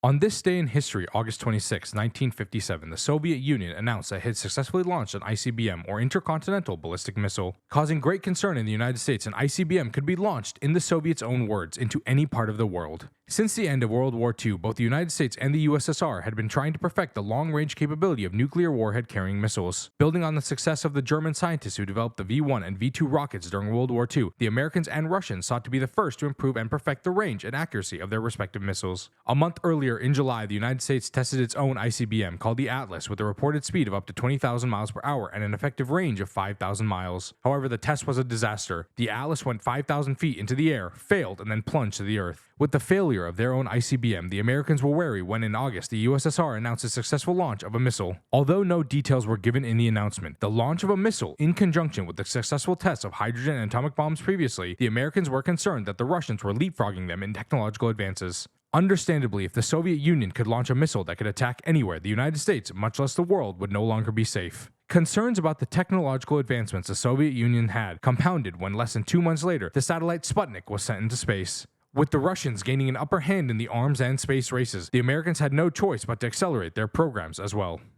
On this day in history, August 26, 1957, the Soviet Union announced that it had successfully launched an ICBM, or intercontinental ballistic missile. Causing great concern in the United States, an ICBM could be launched, in the Soviets' own words, into any part of the world. Since the end of World War II, both the United States and the USSR had been trying to perfect the long-range capability of nuclear warhead-carrying missiles. Building on the success of the German scientists who developed the V-1 and V-2 rockets during World War II, the Americans and Russians sought to be the first to improve and perfect the range and accuracy of their respective missiles. A month earlier, in July, the United States tested its own ICBM, called the Atlas, with a reported speed of up to 20,000 miles per hour and an effective range of 5,000 miles. However, the test was a disaster. The Atlas went 5,000 feet into the air, failed, and then plunged to the Earth. With the failure of their own ICBM, the Americans were wary when in August the USSR announced a successful launch of a missile. Although no details were given in the announcement, the launch of a missile, in conjunction with the successful tests of hydrogen and atomic bombs previously, the Americans were concerned that the Russians were leapfrogging them in technological advances. Understandably, if the Soviet Union could launch a missile that could attack anywhere, the United States, much less the world, would no longer be safe. Concerns about the technological advancements the Soviet Union had compounded when less than 2 months later, the satellite Sputnik was sent into space. With the Russians gaining an upper hand in the arms and space races, the Americans had no choice but to accelerate their programs as well.